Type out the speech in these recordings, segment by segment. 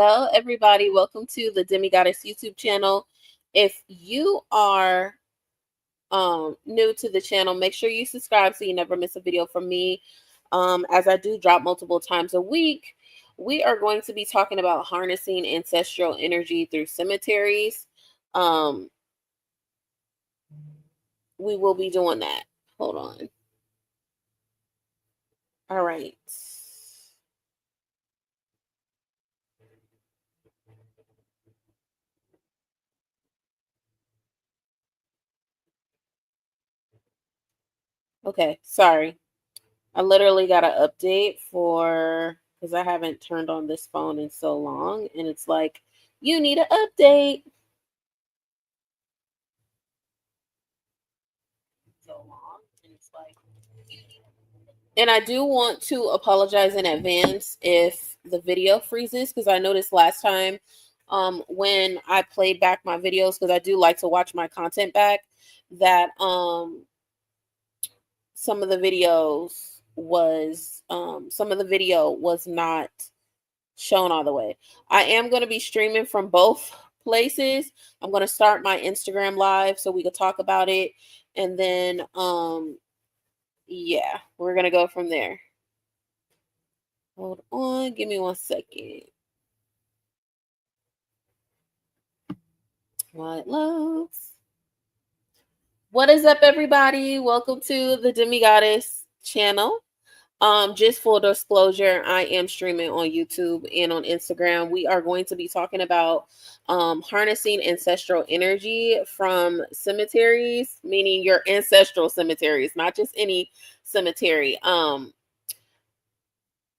Hello, everybody. Welcome to the Demigoddess YouTube channel. If you are new to the channel, make sure you subscribe so you never miss a video from me. As I do drop multiple times a week, we are going to be talking about harnessing ancestral energy through cemeteries. Um, we will be doing that. Hold on. All right. Okay, sorry. I literally got an update because I haven't turned on this phone in so long, and it's like, you need an update. So long, and it's like, and I do want to apologize in advance if the video freezes, because I noticed last time when I played back my videos, because I do like to watch my content back, that some of the video was not shown all the way. I am going to be streaming from both places. I'm going to start my Instagram live so we could talk about it, and then yeah, we're going to go from there. Hold on, give me 1 second while it loads. What is up, everybody? Welcome to the Demigoddess channel. Just full disclosure, I am streaming on YouTube and on Instagram. We are going to be talking about harnessing ancestral energy from cemeteries, meaning your ancestral cemeteries, not just any cemetery.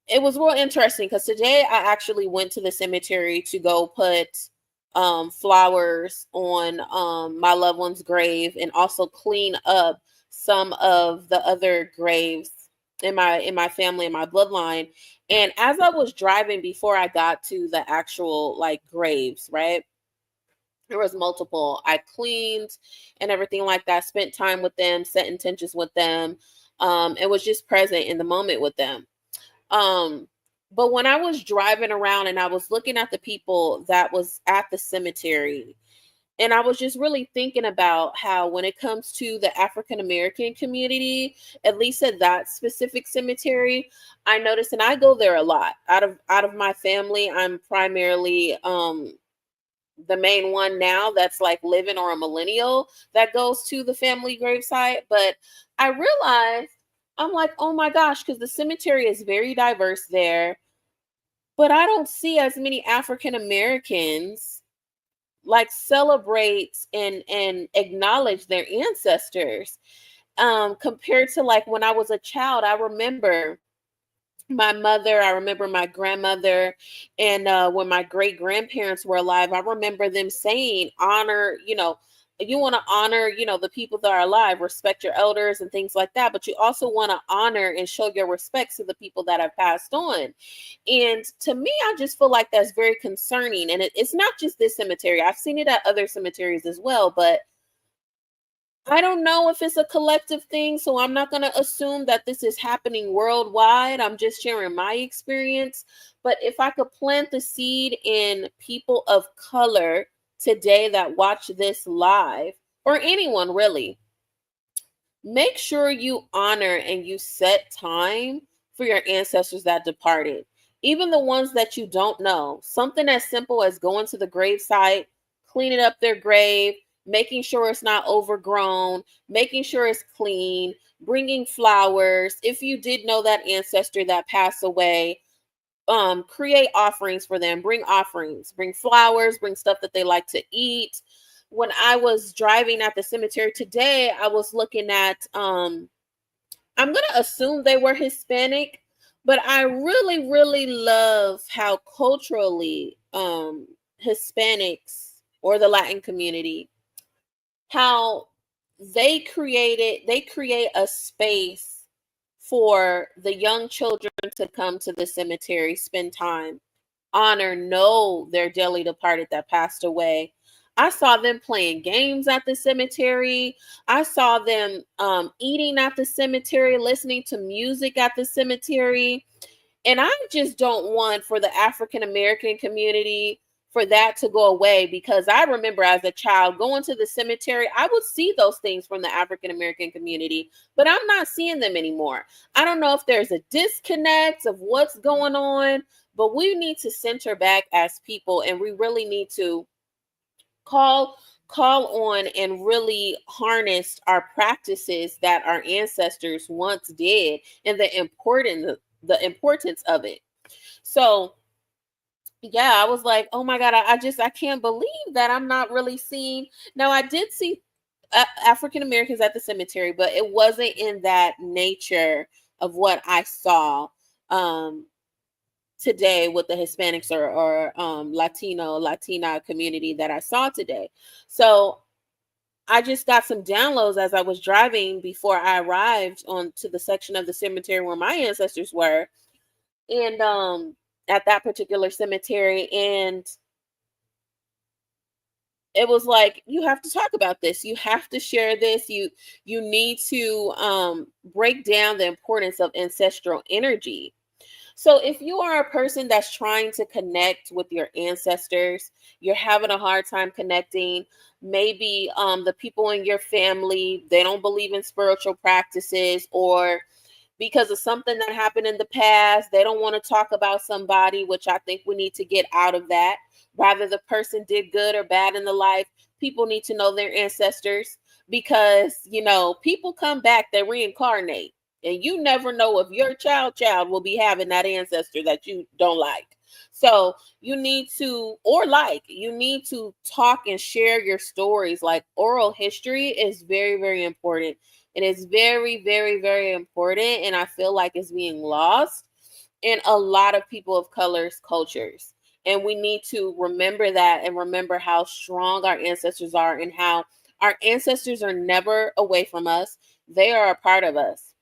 It was real interesting because today I actually went to the cemetery to go put flowers on my loved one's grave, and also clean up some of the other graves in my family, in my bloodline. And as I was driving, before I got to the actual like graves, right, there was multiple. I cleaned and everything like that, spent time with them, set intentions with them, and was just present in the moment with them. But when I was driving around and I was looking at the people that was at the cemetery, and I was just really thinking about how, when it comes to the African American community, at least at that specific cemetery, I noticed, and I go there a lot. Out of my family, I'm primarily the main one now that's like living, or a millennial that goes to the family gravesite. But I realized, I'm like, oh my gosh, because the cemetery is very diverse there, but I don't see as many African Americans like celebrate and acknowledge their ancestors, compared to like when I was a child. I remember my mother, I remember my grandmother, and when my great grandparents were alive, I remember them saying, honor, you want to honor, the people that are alive, respect your elders and things like that, but you also want to honor and show your respects to the people that have passed on. And to me, I just feel like that's very concerning. And it's not just this cemetery. I've seen it at other cemeteries as well, but I don't know if it's a collective thing, so I'm not going to assume that this is happening worldwide. I'm just sharing my experience. But if I could plant the seed in people of color today that watch this live, or anyone really, make sure you honor and you set time for your ancestors that departed, even the ones that you don't know. Something as simple as going to the gravesite, cleaning up their grave, making sure it's not overgrown, making sure it's clean, bringing flowers. If you did know that ancestor that passed away, create offerings for them. Bring offerings, bring flowers, bring stuff that they like to eat. When I was driving at the cemetery today, I was looking at I'm going to assume they were Hispanic, but I really, really love how culturally Hispanics, or the Latin community, how they create a space for the young children to come to the cemetery, spend time, honor, know their dearly departed that passed away. I saw them playing games at the cemetery. I saw them eating at the cemetery, listening to music at the cemetery. And I just don't want for the African American community for that to go away, because I remember as a child going to the cemetery, I would see those things from the African American community, but I'm not seeing them anymore. I don't know if there's a disconnect of what's going on, but we need to center back as people, and we really need to call on and really harness our practices that our ancestors once did, and the importance of it. So yeah, I was like, oh my God, I can't believe that I'm not really seeing. Now, I did see African Americans at the cemetery, but it wasn't in that nature of what I saw um, today with the Hispanics or Latina community that I saw today. So I just got some downloads as I was driving before I arrived on to the section of the cemetery where my ancestors were, and at that particular cemetery. And it was like, you have to talk about this, you have to share this, you need to break down the importance of ancestral energy. So if you are a person that's trying to connect with your ancestors, you're having a hard time connecting, maybe the people in your family, they don't believe in spiritual practices, or because of something that happened in the past, they don't want to talk about somebody, which I think we need to get out of that. Whether the person did good or bad in the life, people need to know their ancestors, because, people come back, they reincarnate. And you never know if your child will be having that ancestor that you don't like. So you need to, or like, you need to talk and share your stories. Like, oral history is very, very important. It is very, very, very important. And I feel like it's being lost in a lot of people of color's cultures. And we need to remember that, and remember how strong our ancestors are, and how our ancestors are never away from us. They are a part of us.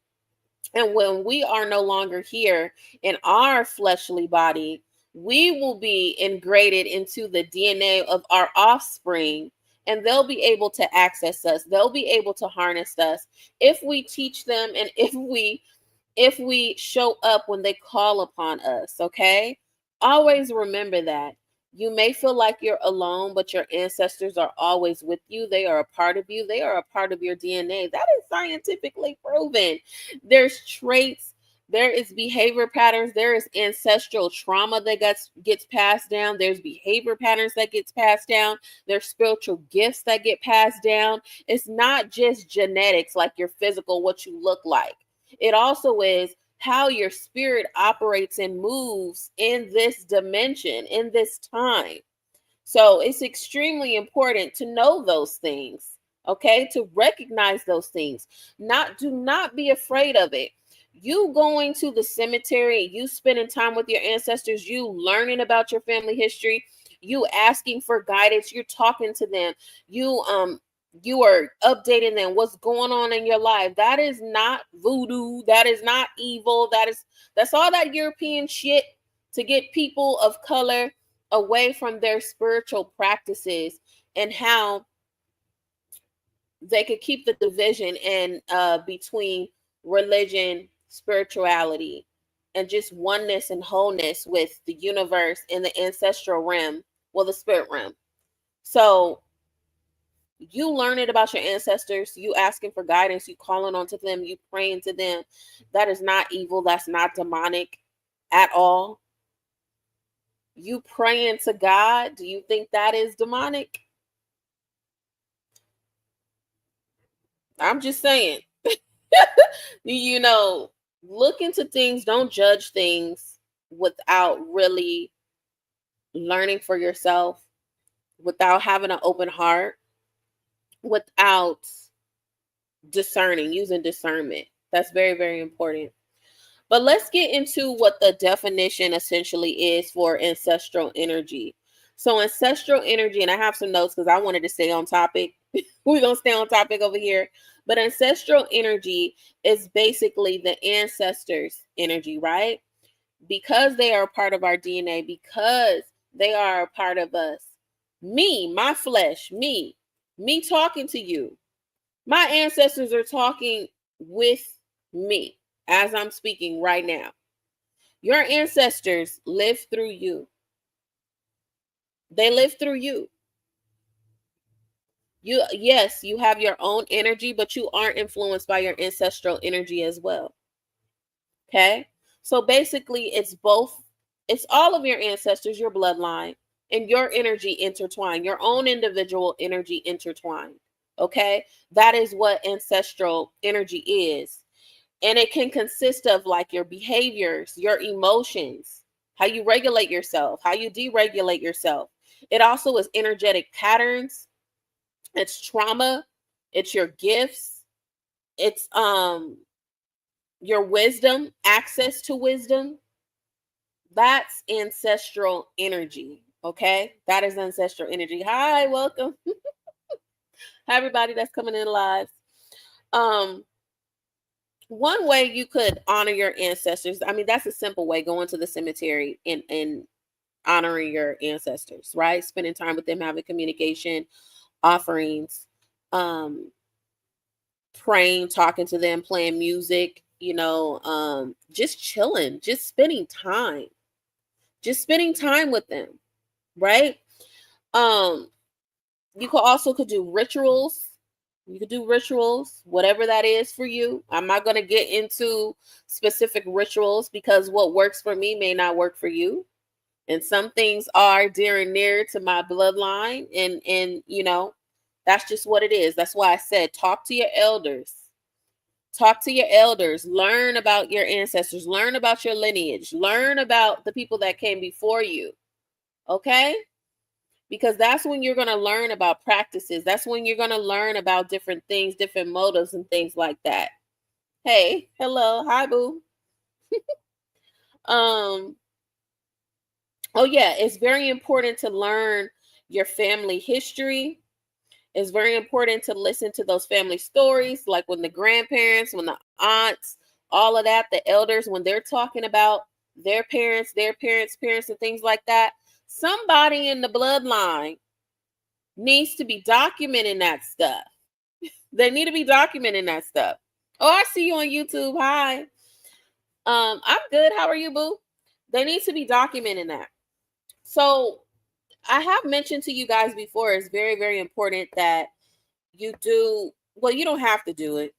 And when we are no longer here in our fleshly body, we will be integrated into the DNA of our offspring, and they'll be able to access us. They'll be able to harness us if we teach them, and if we show up when they call upon us, okay? Always remember that. You may feel like you're alone, but your ancestors are always with you. They are a part of you. They are a part of your DNA. That is scientifically proven. There's traits, there is behavior patterns, there is ancestral trauma that gets passed down. There's behavior patterns that gets passed down. There's spiritual gifts that get passed down. It's not just genetics, like your physical, what you look like. It also is how your spirit operates and moves in this dimension, in this time. So it's extremely important to know those things, okay? To recognize those things. Do not be afraid of it. You going to the cemetery, you spending time with your ancestors, you learning about your family history, you asking for guidance, you're talking to them, you are updating them what's going on in your life. That is not voodoo, that is not evil. That's all that European shit to get people of color away from their spiritual practices, and how they could keep the division in between religion, spirituality, and just oneness and wholeness with the universe and the ancestral realm, well, the spirit realm. So you learning about your ancestors, you asking for guidance, you calling on to them, you praying to them. That is not evil. That's not demonic at all. You praying to God, do you think that is demonic? I'm just saying. you know, Look into things, don't judge things without really learning for yourself, without having an open heart, without using discernment. That's very, very important. But let's get into what the definition essentially is for ancestral energy. So, ancestral energy, and I have some notes because I wanted to stay on topic. We're going to stay on topic over here. But ancestral energy is basically the ancestors' energy, right? Because they are a part of our DNA, because they are a part of us. Me, my flesh, me talking to you. My ancestors are talking with me as I'm speaking right now. Your ancestors live through you. They live through you. Yes, you have your own energy, but you are influenced by your ancestral energy as well. Okay? So basically it's both, it's all of your ancestors, your bloodline, and your energy intertwined, your own individual energy intertwined. Okay? That is what ancestral energy is. And it can consist of like your behaviors, your emotions, how you regulate yourself, how you deregulate yourself. It also is energetic patterns, it's trauma, it's your gifts, it's your wisdom, access to wisdom. That's ancestral energy. Okay? That is ancestral energy. Hi, welcome. Hi everybody that's coming in live. Um One way you could honor your ancestors, I mean, that's a simple way, going to the cemetery and honoring your ancestors, right? Spending time with them, having communication, offerings, um, praying, talking to them, playing music, just chilling, just spending time with them, right? Um, you could do rituals. You could do rituals, whatever that is for you. I'm not going to get into specific rituals because what works for me may not work for you. And some things are dear and near to my bloodline, and that's just what it is. That's why I said talk to your elders. Talk to your elders, learn about your ancestors, learn about your lineage, learn about the people that came before you. Okay? Because that's when you're going to learn about practices. That's when you're going to learn about different things, different motives and things like that. Hey, hello, hi boo. um oh yeah, it's very important to learn your family history. It's very important to listen to those family stories, like when the grandparents, when the aunts, all of that, the elders, when they're talking about their parents, parents, and things like that. Somebody in the bloodline needs to be documenting that stuff. They need to be documenting that stuff. Oh, I see you on YouTube. Hi. I'm good. How are you, boo? They need to be documenting that. So I have mentioned to you guys before, it's very, very important that you do, well, you don't have to do it,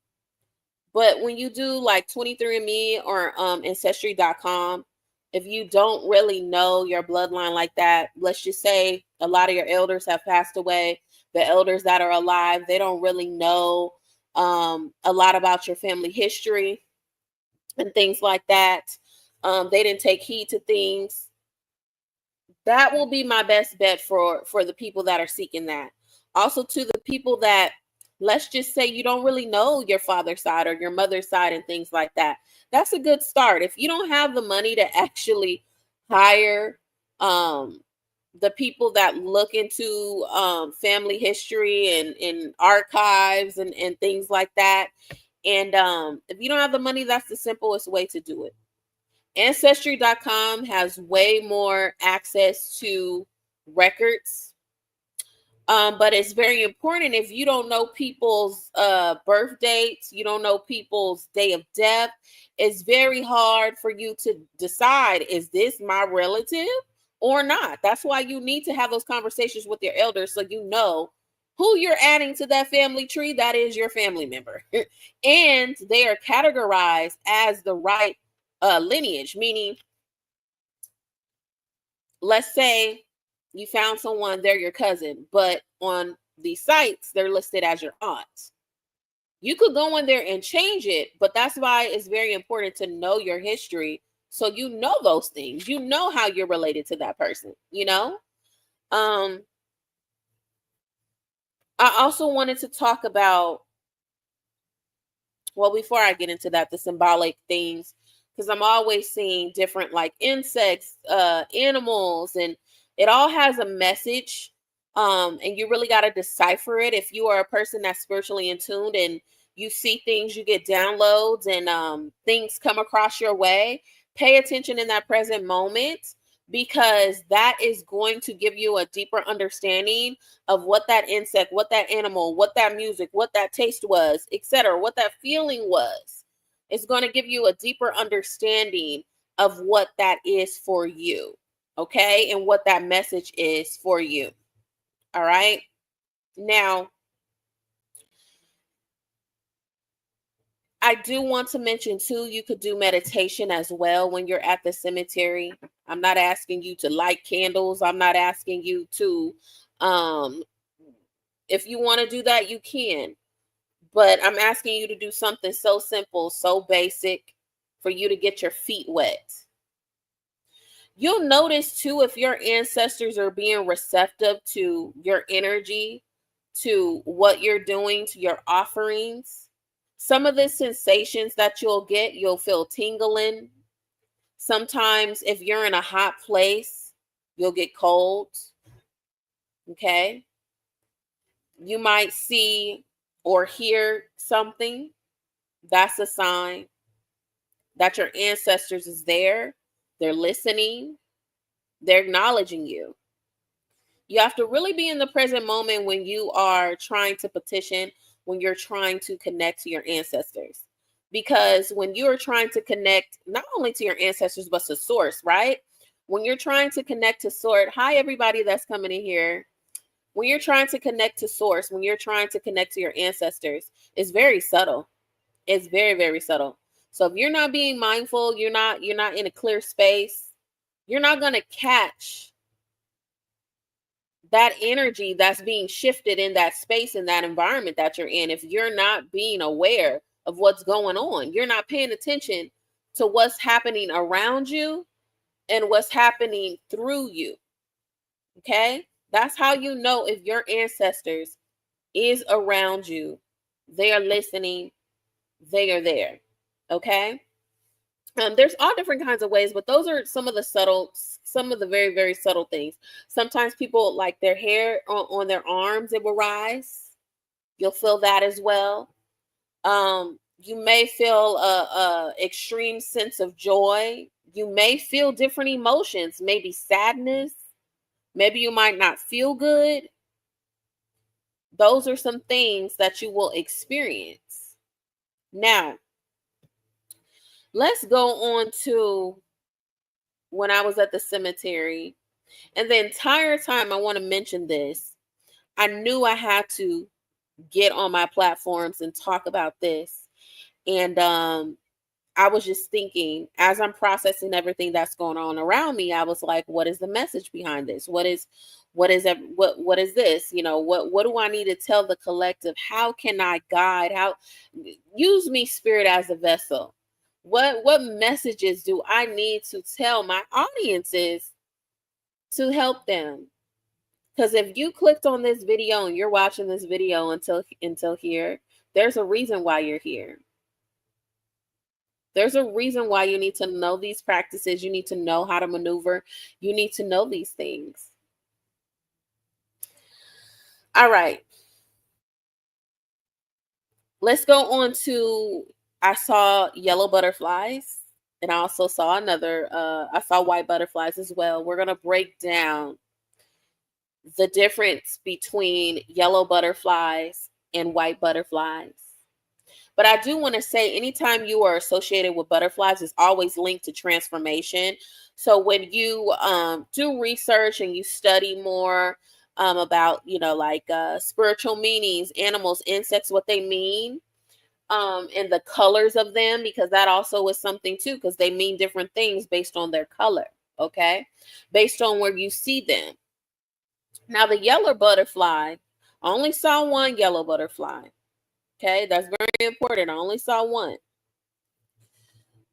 but when you do like 23andMe or ancestry.com, if you don't really know your bloodline like that, let's just say a lot of your elders have passed away, the elders that are alive, they don't really know a lot about your family history and things like that. They didn't take heed to things. That will be my best bet for the people that are seeking that. Also, to the people that, let's just say, you don't really know your father's side or your mother's side and things like that, that's a good start. If you don't have the money to actually hire um the people that look into family history and archives and things like that, and if you don't have the money, that's the simplest way to do it. Ancestry.com has way more access to records. But it's very important, if you don't know people's birth dates, you don't know people's day of death, it's very hard for you to decide, is this my relative or not? That's why you need to have those conversations with your elders so you know who you're adding to that family tree that is your family member. And they are categorized as the right lineage, meaning, let's say you found someone, they're your cousin, but on these sites, they're listed as your aunt. You could go in there and change it, but that's why it's very important to know your history so you know those things. You know how you're related to that person, you know? Um, I also wanted to talk about, well, before I get into that, the symbolic things, because I'm always seeing different like insects, animals, and it all has a message. And you really got to decipher it. If you are a person that's spiritually in tune and you see things, you get downloads and things come across your way, pay attention in that present moment, because that is going to give you a deeper understanding of what that insect, what that animal, what that music, what that taste was, etc., what that feeling was. It's going to give you a deeper understanding of what that is for you. Okay. And what that message is for you. All right. Now, I do want to mention too, you could do meditation as well when you're at the cemetery. I'm not asking you to light candles. I'm not asking you to, um, if you want to do that, you can. But I'm asking you to do something so simple, so basic for you to get your feet wet. You'll notice too if your ancestors are being receptive to your energy, to what you're doing, to your offerings. Some of the sensations that you'll feel tingling. Sometimes if you're in a hot place, you'll get cold. Okay. You might see or hear something. That's a sign that your ancestors is there. They're listening. They're acknowledging you. You have to really be in the present moment when you are trying to petition, when you're trying to connect to your ancestors. Because when you are trying to connect not only to your ancestors, but to source, right? When you're trying to connect to source, hi, everybody that's coming in here. When you're trying to connect to source, when you're trying to connect to your ancestors, it's very subtle. It's very, very subtle. So if you're not being mindful, you're not in a clear space, you're not going to catch that energy that's being shifted in that space, in that environment that you're in. If you're not being aware of what's going on, you're not paying attention to what's happening around you and what's happening through you. Okay? That's how you know if your ancestors is around you. They are listening. They are there. Okay? There's all different kinds of ways, but those are some of the very, very subtle things. Sometimes people like their hair on their arms, it will rise. You'll feel that as well. You may feel a extreme sense of joy. You may feel different emotions, maybe sadness. Maybe you might not feel good. Those are some things that you will experience. Now, let's go on to when I was at the cemetery. And the entire time I want to mention this, I knew I had to get on my platforms and talk about this. And I was just thinking, as I'm processing everything that's going on around me, I was like, what is the message behind this? What is this? What do I need to tell the collective? How can I guide? How use me, spirit, as a vessel? What messages do I need to tell my audiences to help them? Because if you clicked on this video and you're watching this video until here, there's a reason why you're here. There's a reason why you need to know these practices. You need to know how to maneuver. You need to know these things. All right. Let's go on to, I saw yellow butterflies, and I also saw I saw white butterflies as well. We're going to break down the difference between yellow butterflies and white butterflies. But I do want to say, anytime you are associated with butterflies, it's always linked to transformation. So when you do research and you study more about, spiritual meanings, animals, insects, what they mean, and the colors of them, because that also is something too, because they mean different things based on their color. Okay, based on where you see them. Now, the yellow butterfly, I only saw one yellow butterfly. Okay, that's very important. I only saw one.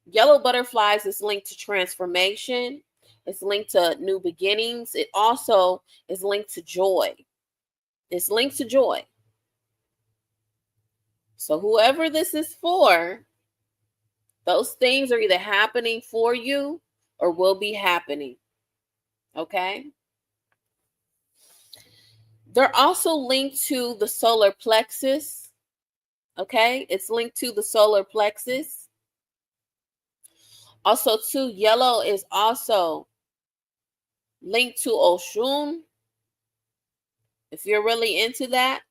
Yellow butterflies is linked to transformation. It's linked to new beginnings. It also is linked to joy. It's linked to joy. So whoever this is for, those things are either happening for you or will be happening. Okay? They're also linked to the solar plexus. Okay? It's linked to the solar plexus. Also, too, yellow is also linked to Oshun. If you're really into that,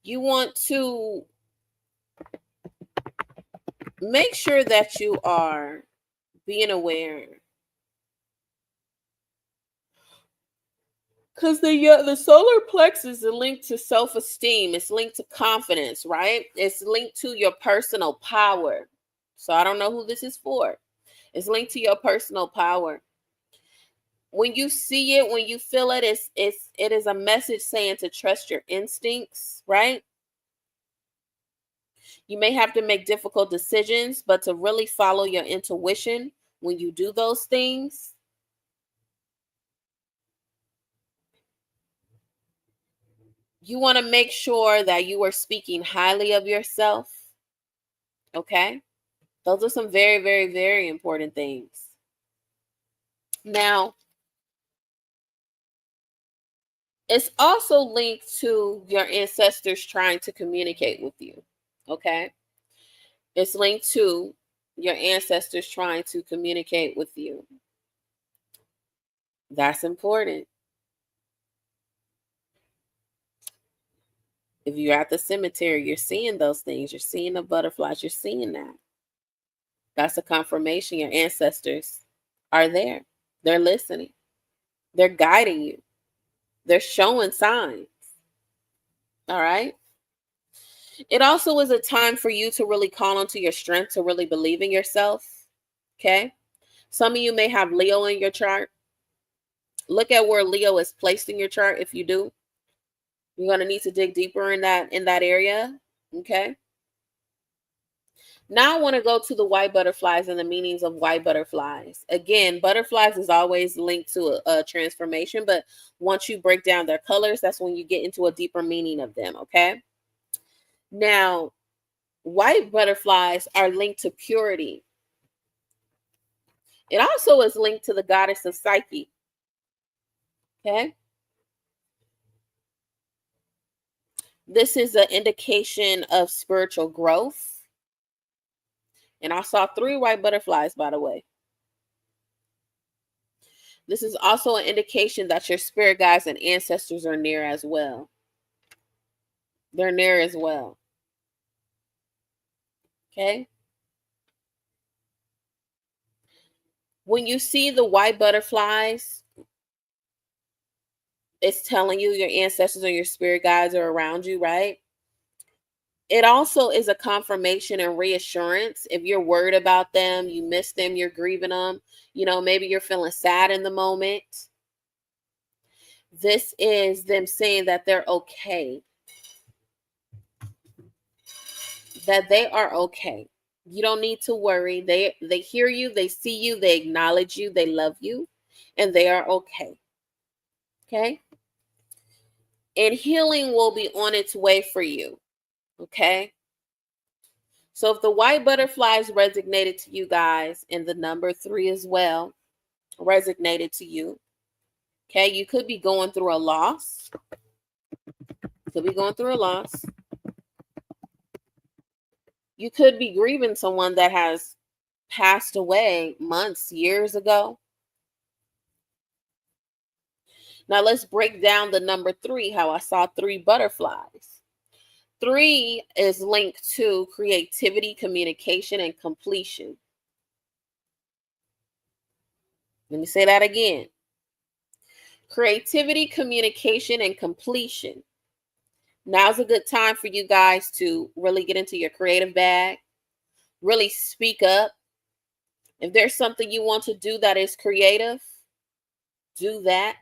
you want to make sure that you are being aware, because the solar plexus is linked to self-esteem. It's linked to confidence, right? It's linked to your personal power. So I don't know who this is for. It's linked to your personal power. When you see it, when you feel it, it is a message saying to trust your instincts, right? You may have to make difficult decisions, but to really follow your intuition when you do those things. You want to make sure that you are speaking highly of yourself. Okay? Those are some very, very, very important things. Now, it's also linked to your ancestors trying to communicate with you. Okay? It's linked to your ancestors trying to communicate with you. That's important. If you're at the cemetery, you're seeing those things. You're seeing the butterflies. You're seeing that. That's a confirmation your ancestors are there. They're listening. They're guiding you. They're showing signs. All right. It also is a time for you to really call onto your strength, to really believe in yourself. Okay. Some of you may have Leo in your chart. Look at where Leo is placed in your chart. If you do, you're going to need to dig deeper in that area. Okay. Now I want to go to the white butterflies and the meanings of white butterflies. Again, butterflies is always linked to a transformation, but once you break down their colors, that's when you get into a deeper meaning of them, okay? Now, white butterflies are linked to purity. It also is linked to the goddess of Psyche, okay? This is an indication of spiritual growth. And I saw 3 white butterflies, by the way. This is also an indication that your spirit guides and ancestors are near as well. They're near as well. Okay. When you see the white butterflies, it's telling you your ancestors or your spirit guides are around you, right? It also is a confirmation and reassurance. If you're worried about them, you miss them, you're grieving them, maybe you're feeling sad in the moment. This is them saying that they're okay, that they are okay. You don't need to worry. They hear you, they see you, they acknowledge you, they love you, and they are okay. Okay? And healing will be on its way for you. Okay? So if the white butterflies resonated to you guys, and the number 3 as well resonated to you, okay, you could be going through a loss. Could be going through a loss. You could be grieving someone that has passed away months, years ago. Now let's break down the number 3, how I saw 3 butterflies. 3 is linked to creativity, communication, and completion. Let me say that again. Creativity, communication, and completion. Now's a good time for you guys to really get into your creative bag, really speak up. If there's something you want to do that is creative, do that.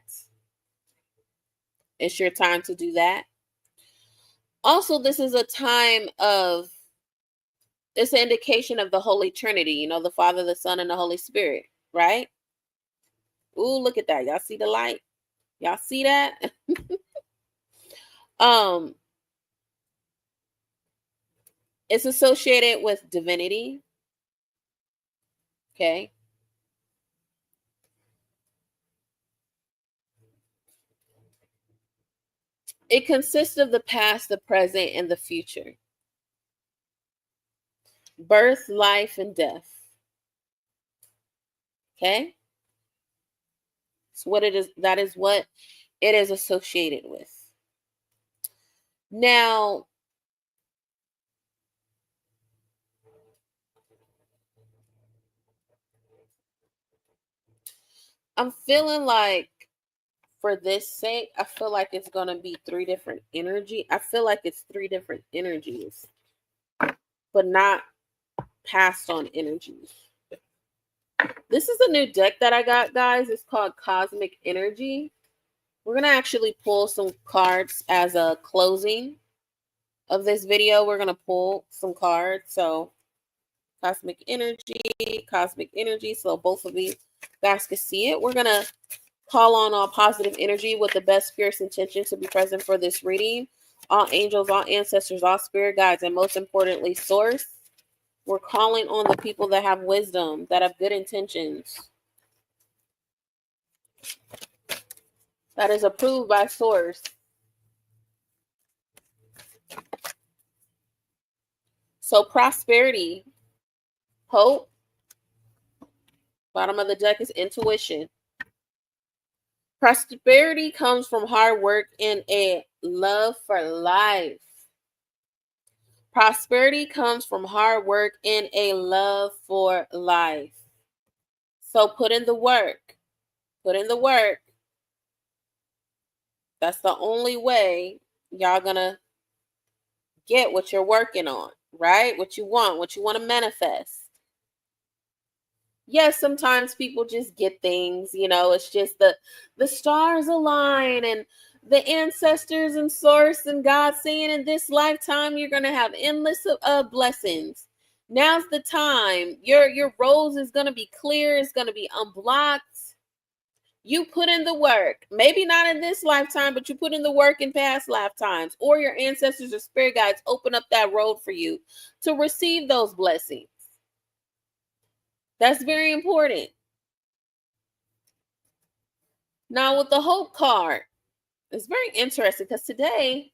It's your time to do that. Also, this is a time of, it's an indication of the Holy Trinity, the Father, the Son, and the Holy Spirit, right? Ooh, look at that. Y'all see the light? Y'all see that? um, it's associated with divinity. Okay. It consists of the past, the present, and the future. Birth, life, and death. Okay. So what it is, that is what it is associated with. Now, I'm feeling like for this sake, I feel like it's going to be three different energy. I feel like it's three different energies, but not passed on energies. This is a new deck that I got, guys. It's called Cosmic Energy. We're going to actually pull some cards as a closing of this video. We're going to pull some cards. So Cosmic Energy. So both of you guys can see it. We're going to call on all positive energy with the best, purest intention to be present for this reading. All angels, all ancestors, all spirit guides, and most importantly, source. We're calling on the people that have wisdom, that have good intentions, that is approved by source. So prosperity, hope. Bottom of the deck is intuition. Prosperity comes from hard work and a love for life. Prosperity comes from hard work and a love for life. So put in the work. Put in the work. That's the only way y'all gonna get what you're working on, right? What you want to manifest. Yes, sometimes people just get things, it's just the stars align and the ancestors and source and God saying in this lifetime you're going to have endless blessings. Now's the time. Your rose is going to be clear, it's going to be unblocked. You put in the work. Maybe not in this lifetime, but you put in the work in past lifetimes, or your ancestors or spirit guides open up that road for you to receive those blessings. That's very important. Now with the hope card, it's very interesting because today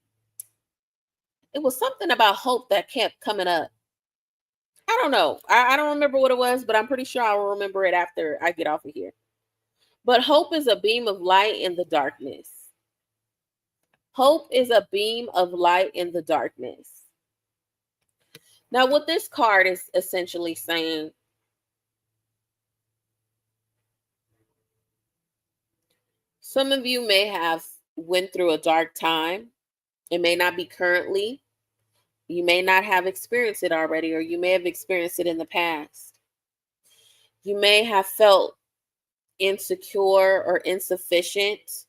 it was something about hope that kept coming up. I don't know. I don't remember what it was, but I'm pretty sure I'll remember it after I get off of here. But hope is a beam of light in the darkness. Hope is a beam of light in the darkness. Now, what this card is essentially saying, some of you may have went through a dark time. It may not be currently. You may not have experienced it already, or you may have experienced it in the past. You may have felt insecure or insufficient,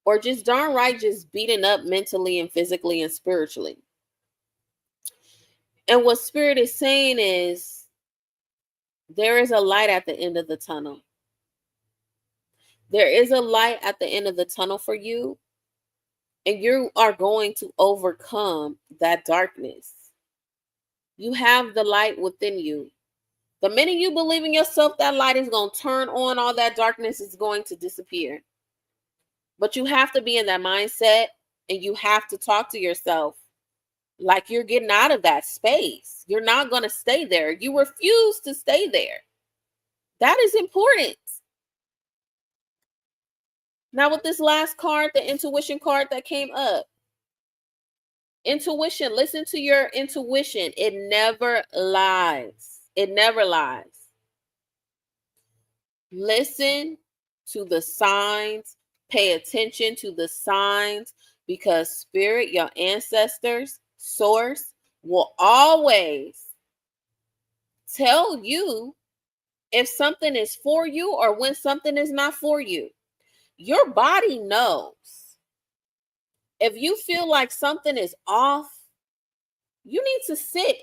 or just darn right, just beaten up mentally and physically and spiritually. And what Spirit is saying is there is a light at the end of the tunnel. There is a light at the end of the tunnel for you, and you are going to overcome that darkness. You have the light within you. The minute you believe in yourself, that light is going to turn on. All that darkness is going to disappear. But you have to be in that mindset, and you have to talk to yourself like you're getting out of that space. You're not going to stay there. You refuse to stay there. That is important. Now with this last card, the intuition card that came up. Intuition, listen to your intuition. It never lies. It never lies. Listen to the signs. Pay attention to the signs, because Spirit, your ancestors, source, will always tell you if something is for you or when something is not for you. Your body knows. If you feel like something is off, you need to sit.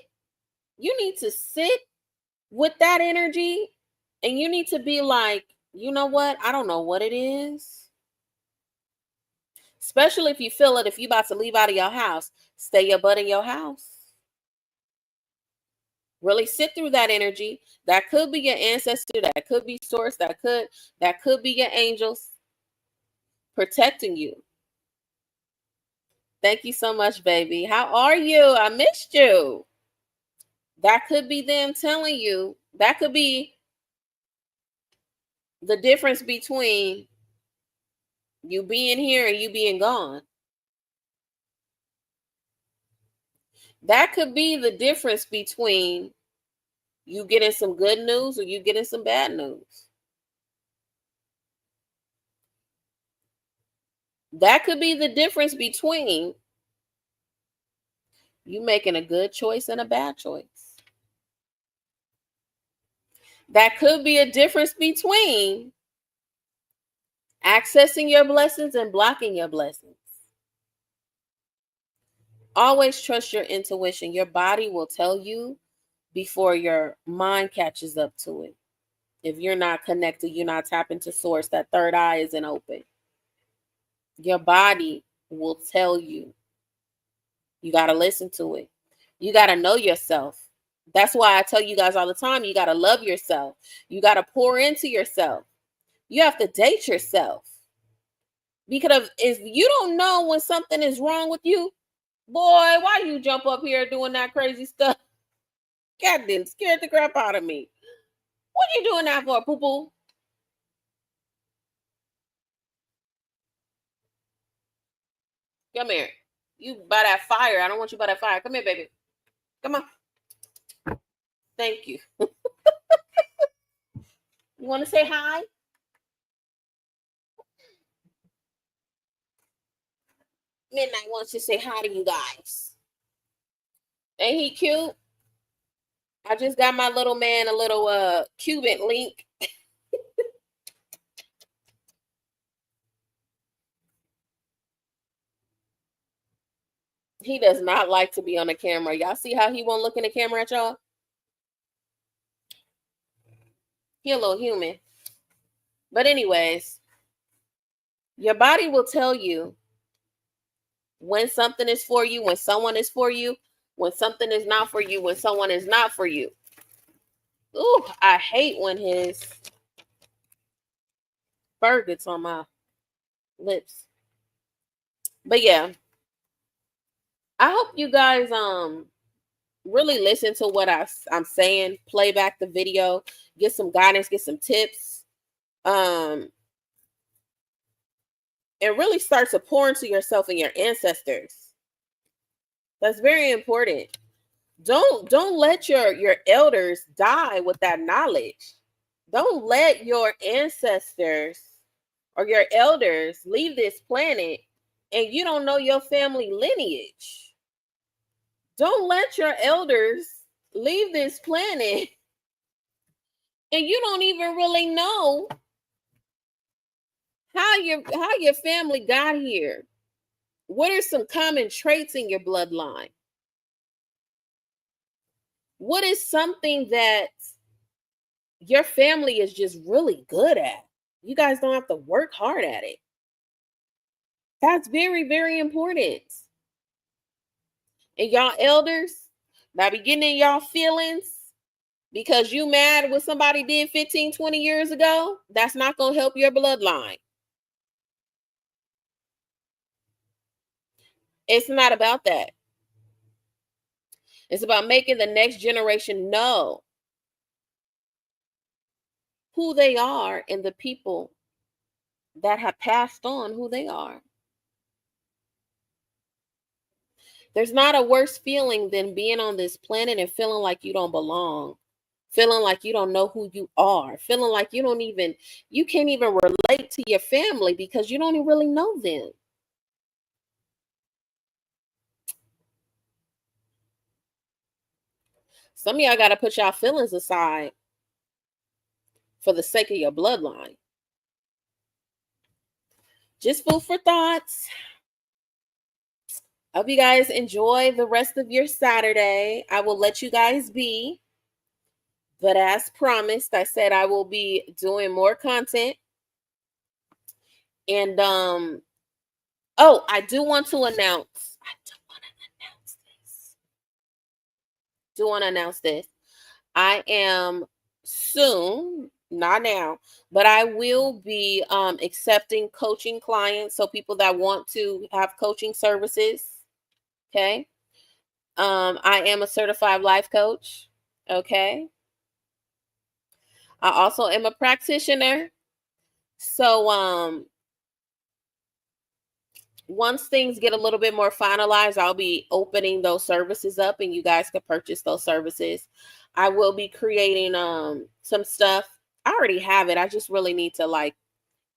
You need to sit with that energy, and you need to be like, you know what? I don't know what it is. Especially if you feel it, if you're about to leave out of your house, stay your butt in your house. Really sit through that energy. That could be your ancestor, that could be source, that could be your angels protecting you. Thank you so much, baby. How are you? I missed you. That could be them telling you. That could be the difference between you being here and you being gone. That could be the difference between you getting some good news or you getting some bad news. That could be the difference between you making a good choice and a bad choice. That could be a difference between accessing your blessings and blocking your blessings. Always trust your intuition. Your body will tell you before your mind catches up to it. If you're not connected, you're not tapping to source, that third eye isn't open. Your body will tell you. You got to listen to it. You got to know yourself. That's why I tell you guys all the time, you got to love yourself. You got to pour into yourself. You have to date yourself. Because if you don't know when something is wrong with you, boy, why you jump up here doing that crazy stuff? God didn't scared the crap out of me. What you doing that for, poo-poo? Come here. You by that fire. I don't want you by that fire. Come here, baby. Come on. Thank you. You want to say hi? Midnight wants to say hi to you guys. Ain't he cute? I just got my little man a little Cuban link. He does not like to be on the camera. Y'all see how he won't look in the camera at y'all? He a little human. But anyways, your body will tell you when something is for you, when someone is for you, when something is not for you, when someone is not for you. Ooh, I hate when his fur gets on my lips. But yeah, I hope you guys really listen to what I'm saying. Play back the video, get some guidance, get some tips, and really start to pour into yourself and your ancestors. That's very important. Don't let your elders die with that knowledge. Don't let your ancestors or your elders leave this planet and you don't know your family lineage. Don't let your elders leave this planet and you don't even really know how your family got here. What are some common traits in your bloodline? What is something that your family is just really good at? You guys don't have to work hard at it. That's very, very important. And y'all elders, now be getting in y'all feelings because you mad what somebody did 15, 20 years ago. That's not going to help your bloodline. It's not about that. It's about making the next generation know who they are and the people that have passed on who they are. There's not a worse feeling than being on this planet and feeling like you don't belong, feeling like you don't know who you are, feeling like you can't even relate to your family because you don't even really know them. Some of y'all got to put y'all feelings aside for the sake of your bloodline. Just food for thoughts. Hope you guys enjoy the rest of your Saturday. I will let you guys be. But as promised, I said I will be doing more content. And I do want to announce. I am soon, not now, but I will be accepting coaching clients. So people that want to have coaching services. Okay. I am a certified life coach. Okay. I also am a practitioner. So once things get a little bit more finalized, I'll be opening those services up and you guys can purchase those services. I will be creating some stuff. I already have it. I just really need to like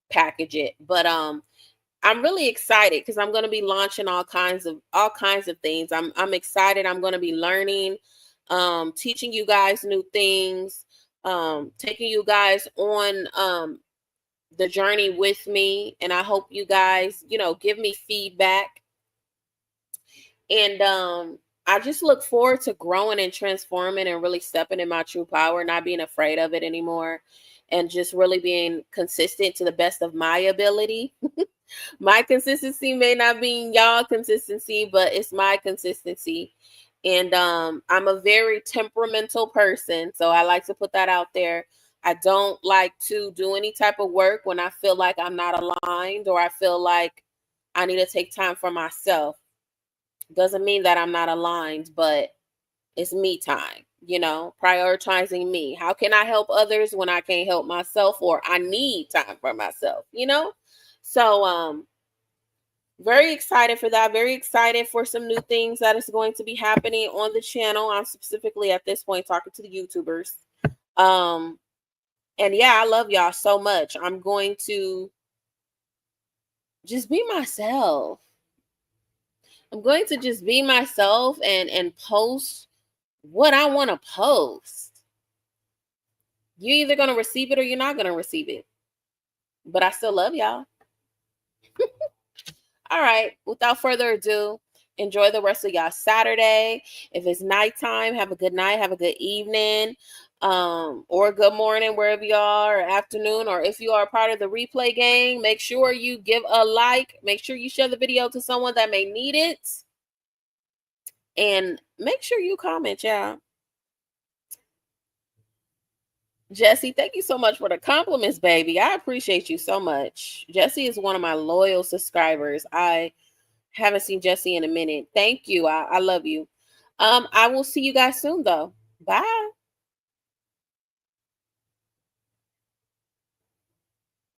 package it. But I'm really excited because I'm going to be launching all kinds of things. I'm excited. I'm going to be learning, teaching you guys new things, taking you guys on the journey with me, and I hope you guys, give me feedback. And I just look forward to growing and transforming and really stepping in my true power, not being afraid of it anymore, and just really being consistent to the best of my ability. My consistency may not be y'all consistency, but it's my consistency. And I'm a very temperamental person, so I like to put that out there. I don't like to do any type of work when I feel like I'm not aligned, or I feel like I need to take time for myself. Doesn't mean that I'm not aligned, but it's me time, prioritizing me. How can I help others when I can't help myself, or I need time for myself? So very excited for that. Very excited for some new things that is going to be happening on the channel. I'm specifically at this point talking to the YouTubers. Um and yeah, I love y'all so much. I'm going to just be myself. I'm going to just be myself and post what I want to post. You're either going to receive it or you're not going to receive it. But I still love y'all. All right. Without further ado, enjoy the rest of y'all Saturday. If it's nighttime, have a good night, have a good evening, or good morning, wherever you are, or afternoon, or if you are part of the replay gang, make sure you give a like. Make sure you share the video to someone that may need it. And make sure you comment, y'all. Jesse, thank you so much for the compliments, baby. I appreciate you so much. Jesse is one of my loyal subscribers. I haven't seen Jesse in a minute. Thank you. I love you. I will see you guys soon, though. Bye.